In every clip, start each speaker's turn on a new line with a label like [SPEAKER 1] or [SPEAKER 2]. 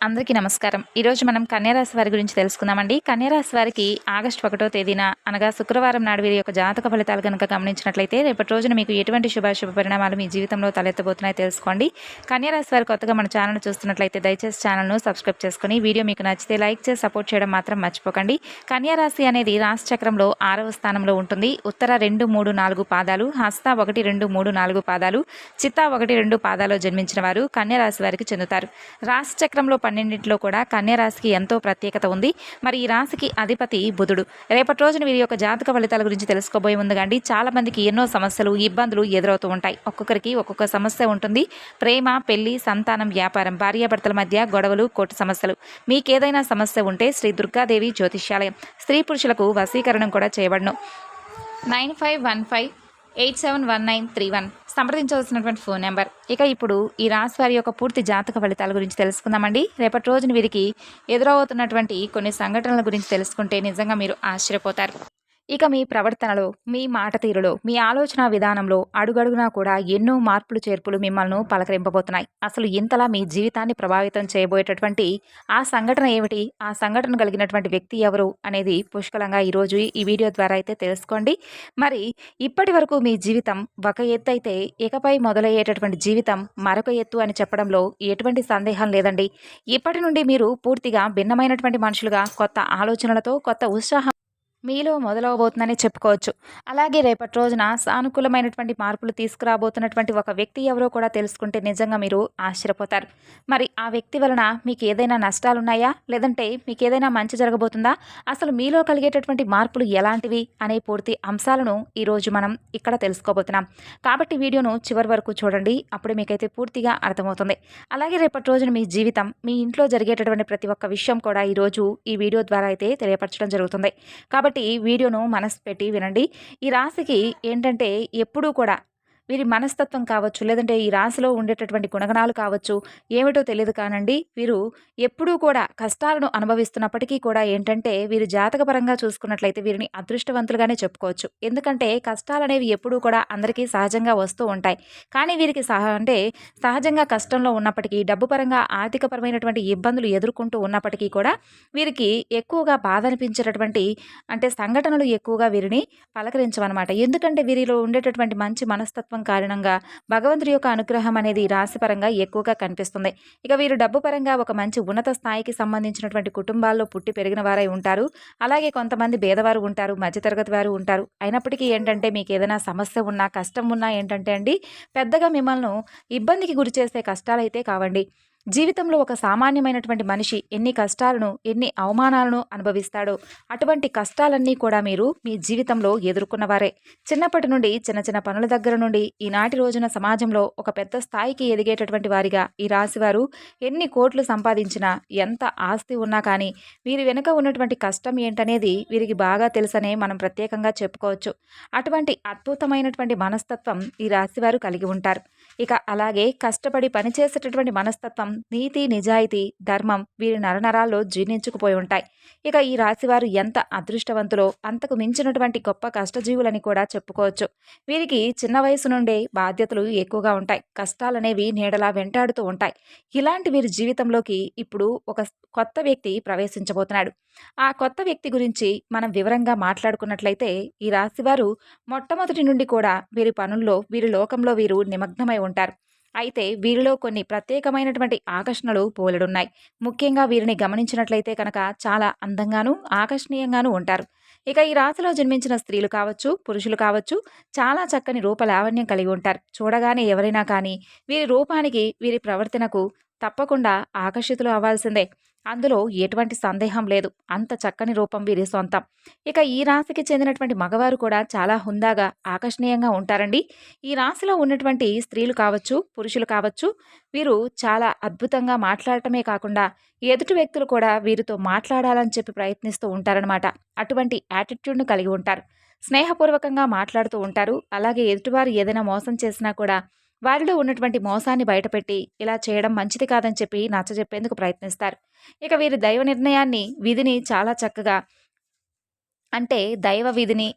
[SPEAKER 1] అందరికీ నమస్కారం. ఈరోజు మనం కన్యారాశి వారి గురించి తెలుసుకుందామండి. కన్యారాశి వారికి ఆగస్టు 1వ తేదీన అనగా శుక్రవారం నాడు వీరి యొక్క జాతక ఫలితాలు గనుక గమనించినట్లయితే రేపటి రోజున మీకు ఎటువంటి శుభాశుభ పరిణామాలు మీ జీవితంలో తలెత్తబోతున్నాయో తెలుసుకోండి. కన్యారాశి వారు కొత్తగా మన ఛానల్ చూస్తున్నట్లయితే దయచేసి ఛానల్ను సబ్స్క్రైబ్ చేసుకుని వీడియో మీకు నచ్చితే లైక్ చేసి సపోర్ట్ చేయడం మాత్రం మర్చిపోకండి. కన్యారాశి అనేది రాశి చక్రంలో 6వ స్థానంలో ఉంటుంది. ఉత్తర 2, 3, 4 పాదాలు, హస్త 1, 2, 3, 4 పాదాలు, చిత్త 1, 2 పాదాల్లో జన్మించిన వారు కన్యారాశి వారికి చెందుతారు. రాశి చక్రంలో 12 కూడా కన్యారాశికి ఎంతో ప్రత్యేకత ఉంది. మరి ఈ రాశికి అధిపతి బుధుడు. రేపటి రోజున వీరి యొక్క జాతక ఫలితాల గురించి తెలుసుకోబోయే ముందుగాండి చాలా మందికి ఎన్నో సమస్యలు, ఇబ్బందులు ఎదురవుతూ ఉంటాయి. ఒక్కొక్కరికి ఒక్కొక్క సమస్య ఉంటుంది. ప్రేమ, పెళ్లి, సంతానం, వ్యాపారం, భార్యాభర్తల మధ్య గొడవలు, కోర్టు సమస్యలు. మీకేదైనా సమస్య ఉంటే శ్రీ దుర్గాదేవి జ్యోతిష్యాలయం స్త్రీ పురుషులకు వశీకరణం కూడా చేయబడును. 9515871931 సంప్రదించవలసినటువంటి ఫోన్ నెంబర్. ఇక ఇప్పుడు ఈ రాశి వారి యొక్క పూర్తి జాతక ఫలితాల గురించి తెలుసుకుందామండి. రేపటి రోజున వీరికి ఎదురవుతున్నటువంటి కొన్ని సంఘటనల గురించి తెలుసుకుంటే నిజంగా మీరు ఆశ్చర్యపోతారు. ఇక మీ ప్రవర్తనలో, మీ మాట తీరులో, మీ ఆలోచన విధానంలో అడుగడుగునా కూడా ఎన్నో మార్పులు చేర్పులు మిమ్మల్ని పలకరింపబోతున్నాయి. అసలు ఇంతలా మీ జీవితాన్ని ప్రభావితం చేయబోయేటటువంటి ఆ సంఘటన ఏమిటి, ఆ సంఘటన కలిగినటువంటి వ్యక్తి ఎవరు అనేది పుష్కలంగా ఈరోజు ఈ వీడియో ద్వారా అయితే తెలుసుకోండి. మరి ఇప్పటి వరకు మీ జీవితం ఒక ఎత్తు అయితే ఇకపై మొదలయ్యేటటువంటి జీవితం మరొక ఎత్తు అని చెప్పడంలో ఎటువంటి సందేహం లేదండి. ఇప్పటి నుండి మీరు పూర్తిగా భిన్నమైనటువంటి మనుషులుగా కొత్త ఆలోచనలతో, కొత్త ఉత్సాహం మీలో మొదలవబోతుందని చెప్పుకోవచ్చు. అలాగే రేపటి రోజున సానుకూలమైనటువంటి మార్పులు తీసుకురాబోతున్నటువంటి ఒక వ్యక్తి ఎవరో కూడా తెలుసుకుంటే నిజంగా మీరు ఆశ్చర్యపోతారు. మరి ఆ వ్యక్తి వలన మీకు ఏదైనా నష్టాలున్నాయా, లేదంటే మీకు ఏదైనా మంచి జరగబోతుందా, అసలు మీలో కలిగేటటువంటి మార్పులు ఎలాంటివి అనే పూర్తి అంశాలను ఈరోజు మనం ఇక్కడ తెలుసుకోబోతున్నాం. కాబట్టి వీడియోను చివరి వరకు చూడండి. అప్పుడు మీకైతే పూర్తిగా అర్థమవుతుంది. అలాగే రేపటి రోజున మీ జీవితం, మీ ఇంట్లో జరిగేటటువంటి ప్రతి ఒక్క విషయం కూడా ఈరోజు ఈ వీడియో ద్వారా అయితే తెలియపరచడం జరుగుతుంది. కాబట్టి వీడియోను మనసు పెట్టి వినండి. ఈ రాశికి ఏంటంటే ఎప్పుడూ కూడా వీరి మనస్తత్వం కావచ్చు, లేదంటే ఈ రాశిలో ఉండేటటువంటి గుణగణాలు కావచ్చు, ఏమిటో తెలియదు కానండి, వీరు ఎప్పుడూ కూడా కష్టాలను అనుభవిస్తున్నప్పటికీ కూడా ఏంటంటే వీరు జాతకపరంగా చూసుకున్నట్లయితే వీరిని అదృష్టవంతులుగానే చెప్పుకోవచ్చు. ఎందుకంటే కష్టాలనేవి ఎప్పుడూ కూడా అందరికీ సహజంగా వస్తూ ఉంటాయి. కానీ వీరికి సహజంగా కష్టంలో ఉన్నప్పటికీ, డబ్బు పరంగా ఆర్థికపరమైనటువంటి ఇబ్బందులు ఎదుర్కొంటూ ఉన్నప్పటికీ కూడా వీరికి ఎక్కువగా బాధ అనిపించేటటువంటి సంఘటనలు ఎక్కువగా వీరిని పలకరించవన్నమాట. ఎందుకంటే వీరిలో ఉండేటటువంటి మంచి మనస్తత్వం కారణంగా భగవంతుడి యొక్క అనుగ్రహం అనేది రాశిపరంగా ఎక్కువగా కనిపిస్తుంది. ఇక వీరు డబ్బు పరంగా ఒక మంచి ఉన్నత స్థాయికి సంబంధించినటువంటి కుటుంబాల్లో పుట్టి పెరిగిన వారై ఉంటారు. అలాగే కొంతమంది పేదవారు ఉంటారు, మధ్యతరగతి వారు ఉంటారు. అయినప్పటికీ ఏంటంటే మీకు ఏదైనా సమస్య ఉన్నా, కష్టం ఉన్నా ఏంటంటే అండి, పెద్దగా మిమ్మల్ని ఇబ్బందికి గురి చేసే కష్టాలైతే కావండి. జీవితంలో ఒక సామాన్యమైనటువంటి మనిషి ఎన్ని కష్టాలను, ఎన్ని అవమానాలను అనుభవిస్తాడో అటువంటి కష్టాలన్నీ కూడా మీరు మీ జీవితంలో ఎదుర్కొన్నవారే. చిన్నప్పటి నుండి చిన్న చిన్న పనుల దగ్గర నుండి ఈనాటి రోజున సమాజంలో ఒక పెద్ద స్థాయికి ఎదిగేటటువంటి వారిగా ఈ రాశివారు ఎన్ని కోట్లు సంపాదించినా, ఎంత ఆస్తి ఉన్నా కానీ వీరి వెనుక ఉన్నటువంటి కష్టం ఏంటనేది వీరికి బాగా తెలుసనే మనం ప్రత్యేకంగా చెప్పుకోవచ్చు. అటువంటి అద్భుతమైనటువంటి మనస్తత్వం ఈ రాశివారు కలిగి ఉంటారు. ఇక అలాగే కష్టపడి పనిచేసేటటువంటి మనస్తత్వం, నీతి, నిజాయితీ, ధర్మం వీరి నరనరాల్లో జీర్ణించుకుపోయి ఉంటాయి. ఇక ఈ రాశివారు ఎంత అదృష్టవంతులో అంతకు మించినటువంటి గొప్ప కష్టజీవులని కూడా చెప్పుకోవచ్చు. వీరికి చిన్న వయసు నుండే బాధ్యతలు ఎక్కువగా ఉంటాయి. కష్టాలనేవి నీడలా వెంటాడుతూ ఉంటాయి. ఇలాంటి వీరి జీవితంలోకి ఇప్పుడు ఒక కొత్త వ్యక్తి ప్రవేశించబోతున్నాడు. ఆ కొత్త వ్యక్తి గురించి మనం వివరంగా మాట్లాడుకున్నట్లయితే ఈ రాశివారు మొట్టమొదటి నుండి కూడా వీరి పనుల్లో, వీరి లోకంలో వీరు నిమగ్నమై ఉంటారు. అయితే వీరిలో కొన్ని ప్రత్యేకమైనటువంటి ఆకర్షణలు పోలెడున్నాయి. ముఖ్యంగా వీరిని గమనించినట్లయితే కనుక చాలా అందంగాను, ఆకర్షణీయంగాను ఉంటారు. ఇక ఈ రాశిలో జన్మించిన స్త్రీలు కావచ్చు, పురుషులు కావచ్చు, చాలా చక్కని రూపలావణ్యం కలిగి ఉంటారు. చూడగానే ఎవరైనా కానీ వీరి రూపానికి, వీరి ప్రవర్తనకు తప్పకుండా ఆకర్షితులు అవ్వాల్సిందే. అందులో ఎటువంటి సందేహం లేదు. అంత చక్కని రూపం వీరి సొంతం. ఇక ఈ రాశికి చెందినటువంటి మగవారు కూడా చాలా హుందాగా, ఆకర్షణీయంగా ఉంటారండి. ఈ రాశిలో ఉన్నటువంటి స్త్రీలు కావచ్చు, పురుషులు కావచ్చు, వీరు చాలా అద్భుతంగా మాట్లాడటమే కాకుండా ఎదుటి వ్యక్తులు కూడా వీరితో మాట్లాడాలని చెప్పి ప్రయత్నిస్తూ ఉంటారనమాట. అటువంటి యాటిట్యూడ్ను కలిగి ఉంటారు. స్నేహపూర్వకంగా మాట్లాడుతూ ఉంటారు. అలాగే ఎదుటివారు ఏదైనా మోసం చేసినా కూడా వారిలో ఉన్నటువంటి మోసాన్ని బయటపెట్టి ఇలా చేయడం మంచిది కాదని చెప్పి నచ్చజెప్పేందుకు ప్రయత్నిస్తారు. ఇక వీరి విధిని చాలా చక్కగా, దైవ విధిని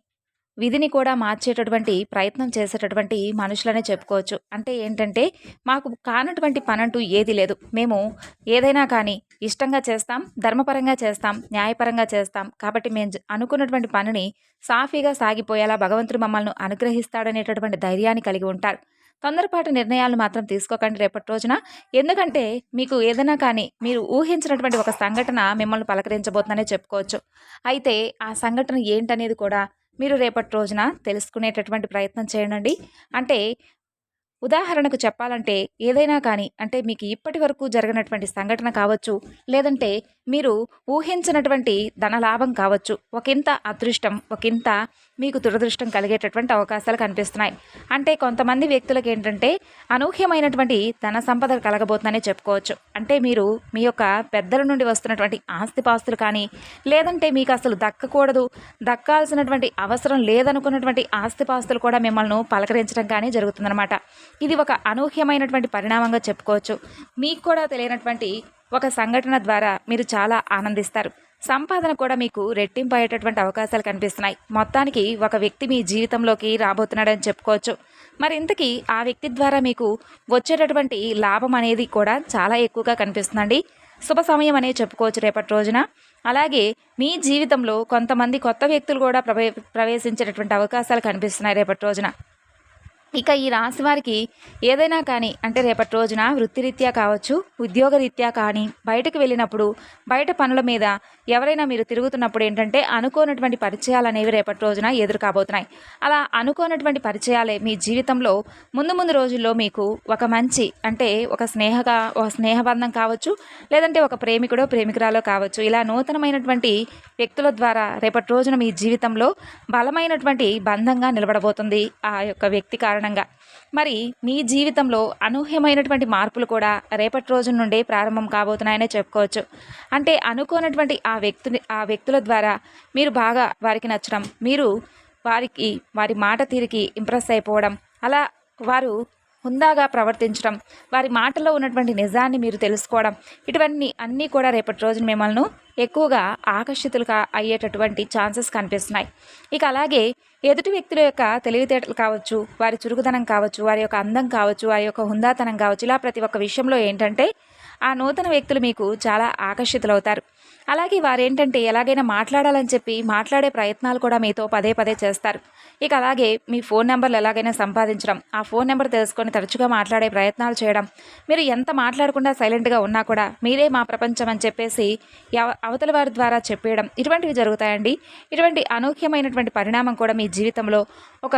[SPEAKER 1] విధిని కూడా మార్చేటటువంటి ప్రయత్నం చేసేటటువంటి మనుషులనే చెప్పుకోవచ్చు. అంటే ఏంటంటే, మాకు కానటువంటి పనంటూ ఏది లేదు. మేము ఏదైనా కానీ ఇష్టంగా చేస్తాం, ధర్మపరంగా చేస్తాం, న్యాయపరంగా చేస్తాం. కాబట్టి మేము అనుకున్నటువంటి పనిని సాఫీగా సాగిపోయేలా భగవంతుడు మమ్మల్ని అనుగ్రహిస్తాడనేటటువంటి ధైర్యాన్ని కలిగి ఉంటారు. తొందరపాటు నిర్ణయాలు మాత్రం తీసుకోకండి రేపటి రోజున. ఎందుకంటే మీకు ఏదైనా కానీ మీరు ఊహించినటువంటి ఒక సంఘటన మిమ్మల్ని పలకరించబోతుందనే చెప్పుకోవచ్చు. అయితే ఆ సంఘటన ఏంటనేది కూడా మీరు రేపటి రోజున తెలుసుకునేటటువంటి ప్రయత్నం చేయండి. అంటే ఉదాహరణకు చెప్పాలంటే ఏదైనా కానీ అంటే మీకు ఇప్పటి వరకు జరగనటువంటి సంఘటన కావచ్చు, లేదంటే మీరు ఊహించినటువంటి ధనలాభం కావచ్చు, ఒకంత అదృష్టం, ఒకంత మీకు దురదృష్టం కలిగేటటువంటి అవకాశాలు కనిపిస్తున్నాయి. అంటే కొంతమంది వ్యక్తులకు ఏంటంటే అనూహ్యమైనటువంటి ధన సంపద కలగబోతుందని చెప్పుకోవచ్చు. అంటే మీరు మీ యొక్క పెద్దల నుండి వస్తున్నటువంటి ఆస్తిపాస్తులు కానీ, లేదంటే మీకు అసలు దక్కకూడదు, దక్కాల్సినటువంటి అవసరం లేదనుకున్నటువంటి ఆస్తిపాస్తులు కూడా మిమ్మల్ని పలకరించడం కానీ జరుగుతుందన్నమాట. ఇది ఒక అనూహ్యమైనటువంటి పరిణామంగా చెప్పుకోవచ్చు. మీకు కూడా తెలియనటువంటి ఒక సంఘటన ద్వారా మీరు చాలా ఆనందిస్తారు. సంపాదన కూడా మీకు రెట్టింపు అయ్యేటటువంటి అవకాశాలు కనిపిస్తున్నాయి. మొత్తానికి ఒక వ్యక్తి మీ జీవితంలోకి రాబోతున్నాడని చెప్పుకోవచ్చు. మరి ఇంతకీ ఆ వ్యక్తి ద్వారా మీకు వచ్చేటటువంటి లాభం అనేది కూడా చాలా ఎక్కువగా కనిపిస్తుందండి. శుభ సమయం అనే చెప్పుకోవచ్చు రేపటి రోజున. అలాగే మీ జీవితంలో కొంతమంది కొత్త వ్యక్తులు కూడా ప్రవేశించేటటువంటి అవకాశాలు కనిపిస్తున్నాయి రేపటి రోజున. ఇక ఈ రాశి వారికి ఏదైనా కానీ అంటే రేపటి రోజున వృత్తిరీత్యా కావచ్చు, ఉద్యోగరీత్యా కానీ బయటకు వెళ్ళినప్పుడు బయట పనుల మీద ఎవరైనా మీరు తిరుగుతున్నప్పుడు ఏంటంటే అనుకోనటువంటి పరిచయాలు అనేవి రేపటి రోజున ఎదురు కాబోతున్నాయి. అలా అనుకోనటువంటి పరిచయాలే మీ జీవితంలో ముందు రోజుల్లో మీకు ఒక మంచి అంటే ఒక స్నేహబంధం కావచ్చు, లేదంటే ఒక ప్రేమికుడో ప్రేమికురాలో కావచ్చు. ఇలా నూతనమైనటువంటి వ్యక్తుల ద్వారా రేపటి రోజున మీ జీవితంలో బలమైనటువంటి బంధంగా నిలబడబోతుంది ఆ యొక్క వ్యక్తి కారణంగా. మరి మీ జీవితంలో అనూహ్యమైనటువంటి మార్పులు కూడా రేపటి రోజు నుండే ప్రారంభం కాబోతున్నాయనే చెప్పుకోవచ్చు. అంటే అనుకోనటువంటి ఆ వ్యక్తుల ద్వారా మీరు బాగా వారికి నచ్చడం, మీరు వారి మాట తీరికి ఇంప్రెస్ అయిపోవడం, అలా వారు హుందాగా ప్రవర్తించడం, వారి మాటల్లో ఉన్నటువంటి నిజాన్ని మీరు తెలుసుకోవడం, ఇటువన్నీ అన్నీ కూడా రేపటి రోజున మిమ్మల్ని ఎక్కువగా ఆకర్షితులుగా అయ్యేటటువంటి ఛాన్సెస్ కనిపిస్తున్నాయి. ఇక అలాగే ఎదుటి వ్యక్తుల యొక్క తెలివితేటలు కావచ్చు, వారి చురుకుదనం కావచ్చు, వారి యొక్క అందం కావచ్చు, వారి యొక్క హుందాతనం కావచ్చు, ఇలా ప్రతి ఒక్క విషయంలో ఏంటంటే ఆ నూతన వ్యక్తులు మీకు చాలా ఆకర్షితులవుతారు. అలాగే వారేంటంటే ఎలాగైనా మాట్లాడాలని చెప్పి మాట్లాడే ప్రయత్నాలు కూడా మీతో పదే పదే చేస్తారు. ఇక అలాగే మీ ఫోన్ నెంబర్లు ఎలాగైనా సంపాదించడం, ఆ ఫోన్ నెంబర్ తెలుసుకొని తరచుగా మాట్లాడే ప్రయత్నాలు చేయడం, మీరు ఎంత మాట్లాడకుండా సైలెంట్గా ఉన్నా కూడా మీరే మా ప్రపంచం అని చెప్పేసి అవతల వారి ద్వారా చెప్పేయడం, ఇటువంటివి జరుగుతాయండి. ఇటువంటి అనూహ్యమైనటువంటి పరిణామం కూడా మీ జీవితంలో ఒక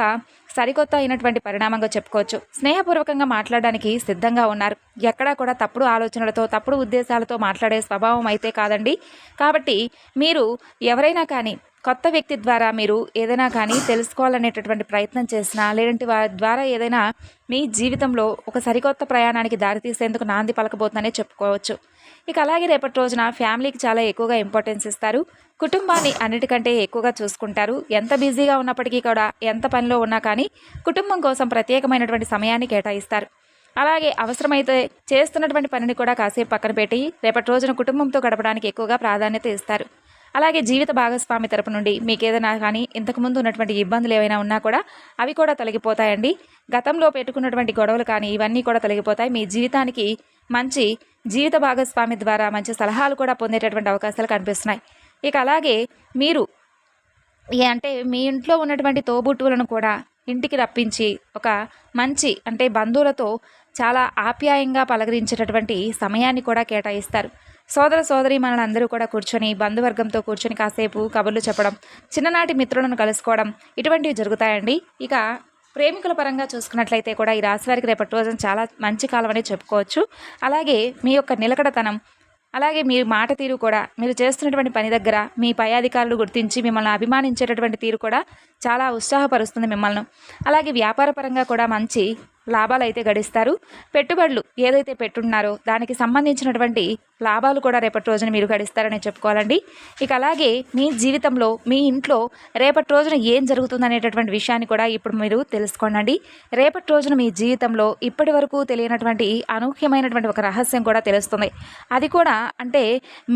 [SPEAKER 1] సరికొత్త అయినటువంటి పరిణామంగా చెప్పుకోవచ్చు. స్నేహపూర్వకంగా మాట్లాడడానికి సిద్ధంగా ఉన్నారు. ఎక్కడా కూడా తప్పుడు ఆలోచనలతో తప్పుడు ఉద్దేశాలతో మాట్లాడే స్వభావం అయితే కాదండి. కాబట్టి మీరు ఎవరైనా కానీ కొత్త వ్యక్తి ద్వారా మీరు ఏదైనా కానీ తెలుసుకోవాలనేటటువంటి ప్రయత్నం చేసినా, లేదంటే వారి ద్వారా ఏదైనా మీ జీవితంలో ఒక సరికొత్త ప్రయాణానికి దారితీసేందుకు నాంది పలకబోతుందనే చెప్పుకోవచ్చు. ఇక అలాగే రేపటి రోజున ఫ్యామిలీకి చాలా ఎక్కువగా ఇంపార్టెన్స్ ఇస్తారు. కుటుంబాన్ని అన్నిటికంటే ఎక్కువగా చూసుకుంటారు. ఎంత బిజీగా ఉన్నప్పటికీ కూడా, ఎంత పనిలో ఉన్నా కానీ కుటుంబం కోసం ప్రత్యేకమైనటువంటి సమయాన్ని కేటాయిస్తారు. అలాగే అవసరమైతే చేస్తున్నటువంటి పనిని కూడా కాసేపు పక్కన పెట్టి రేపటి రోజున కుటుంబంతో గడపడానికి ఎక్కువగా ప్రాధాన్యత ఇస్తారు. అలాగే జీవిత భాగస్వామి తరపు నుండి మీకు ఏదైనా కానీ ఇంతకుముందు ఉన్నటువంటి ఇబ్బందులు ఏవైనా ఉన్నా కూడా అవి కూడా తొలగిపోతాయండి. గతంలో పెట్టుకున్నటువంటి గొడవలు కానీ ఇవన్నీ కూడా తొలగిపోతాయి. మీ జీవితానికి మంచి జీవిత భాగస్వామి ద్వారా మంచి సలహాలు కూడా పొందేటటువంటి అవకాశాలు కనిపిస్తున్నాయి. ఇక అలాగే మీరు అంటే మీ ఇంట్లో ఉన్నటువంటి తోబుట్టువులను కూడా ఇంటికి రప్పించి ఒక మంచి అంటే బంధువులతో చాలా ఆప్యాయంగా పలకరించేటటువంటి సమయాన్ని కూడా కేటాయిస్తారు. సోదర సోదరీమణులందరూ కూడా కూర్చొని బంధువర్గంతో కూర్చొని కాసేపు కబుర్లు చెప్పడం, చిన్ననాటి మిత్రులను కలుసుకోవడం, ఇటువంటివి జరుగుతాయండి. ఇక ప్రేమికుల పరంగా చూసుకున్నట్లయితే కూడా ఈ రాశి వారికి రేపటి రోజున చాలా మంచి కాలం అని చెప్పుకోవచ్చు. అలాగే మీ యొక్క నిలకడతనం, అలాగే మీ మాట తీరు కూడా, మీరు చేస్తున్నటువంటి పని దగ్గర మీ పై అధికారులు గుర్తించి మిమ్మల్ని అభిమానించేటటువంటి తీరు కూడా చాలా ఉత్సాహపరుస్తుంది మిమ్మల్ని. అలాగే వ్యాపార పరంగా కూడా మంచి లాభాలు అయితే గడిస్తారు. పెట్టుబడులు ఏదైతే పెట్టున్నారో దానికి సంబంధించినటువంటి లాభాలు కూడా రేపటి రోజున మీరు గడిస్తారని చెప్పుకోవాలండి. ఇక అలాగే మీ జీవితంలో మీ ఇంట్లో రేపటి రోజున ఏం జరుగుతుందనేటటువంటి విషయాన్ని కూడా ఇప్పుడు మీరు తెలుసుకోండి. రేపటి రోజున మీ జీవితంలో ఇప్పటి వరకు తెలియనటువంటి అనూహ్యమైనటువంటి ఒక రహస్యం కూడా తెలుస్తుంది. అది కూడా అంటే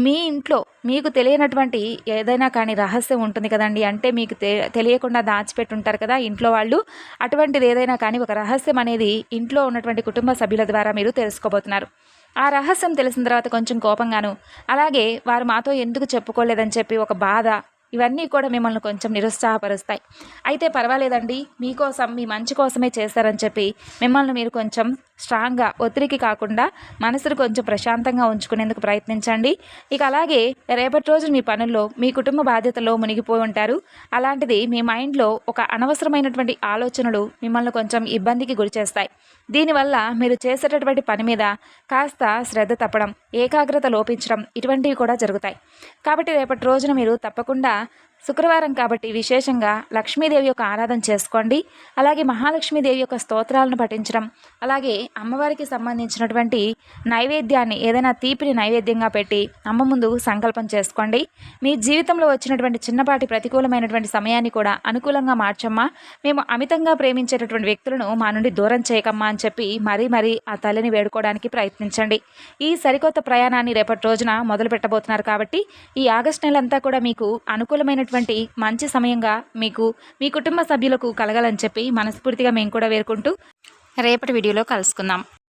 [SPEAKER 1] మీ ఇంట్లో మీకు తెలియనటువంటి ఏదైనా కానీ రహస్యం ఉంటుంది కదండి. అంటే మీకు తెలియకుండా దాచిపెట్టుంటారు కదా ఇంట్లో వాళ్ళు. అటువంటిది ఏదైనా కానీ ఒక రహస్యం అనేది ఇంట్లో ఉన్నటువంటి కుటుంబ సభ్యుల ద్వారా మీరు తెలుసుకోబోతున్నారు. ఆ రహస్యం తెలిసిన తర్వాత కొంచెం కోపంగాను, అలాగే వారు మాతో ఎందుకు చెప్పుకోలేదని చెప్పి ఒక బాధ, ఇవన్నీ కూడా మిమ్మల్ని కొంచెం నిరుత్సాహపరుస్తాయి. అయితే పర్వాలేదండి, మీకోసం మీ మంచి కోసమే చేస్తారని చెప్పి మిమ్మల్ని మీరు కొంచెం స్ట్రాంగ్గా ఒత్తిడికి కాకుండా మనసును కొంచెం ప్రశాంతంగా ఉంచుకునేందుకు ప్రయత్నించండి. ఇక అలాగే రేపటి రోజు మీ పనుల్లో మీ కుటుంబ బాధ్యతలో మునిగిపోయి ఉంటారు. అలాంటిది మీ మైండ్లో ఒక అనవసరమైనటువంటి ఆలోచనలు మిమ్మల్ని కొంచెం ఇబ్బందికి గురి చేస్తాయి. దీనివల్ల మీరు చేసేటటువంటి పని మీద కాస్త శ్రద్ధ తప్పడం, ఏకాగ్రత లోపించడం ఇటువంటివి కూడా జరుగుతాయి. కాబట్టి రేపటి రోజున మీరు తప్పకుండా శుక్రవారం కాబట్టి విశేషంగా లక్ష్మీదేవి యొక్క ఆరాధన చేసుకోండి. అలాగే మహాలక్ష్మీదేవి యొక్క స్తోత్రాలను పఠించడం, అలాగే అమ్మవారికి సంబంధించినటువంటి నైవేద్యాన్ని ఏదైనా తీపిని నైవేద్యంగా పెట్టి అమ్మ ముందు సంకల్పం చేసుకోండి. మీ జీవితంలో వచ్చినటువంటి చిన్నపాటి ప్రతికూలమైనటువంటి సమయాన్ని కూడా అనుకూలంగా మార్చమ్మా, మేము అమితంగా ప్రేమించేటటువంటి వ్యక్తులను మా నుండి దూరం చేయకమ్మా అని చెప్పి మరీ ఆ తల్లిని వేడుకోవడానికి ప్రయత్నించండి. ఈ సరికొత్త ప్రయాణాన్ని రేపటి రోజున మొదలు పెట్టబోతున్నారు కాబట్టి ఈ ఆగస్టు నెలంతా కూడా మీకు అనుకూలమైనటువంటి మంచి సమయంగా మీకు మీ కుటుంబ సభ్యులకు కలగాలని చెప్పి మనస్ఫూర్తిగా మేము కూడా వేరుకుంటూ రేపటి వీడియోలో కలుసుకుందాం.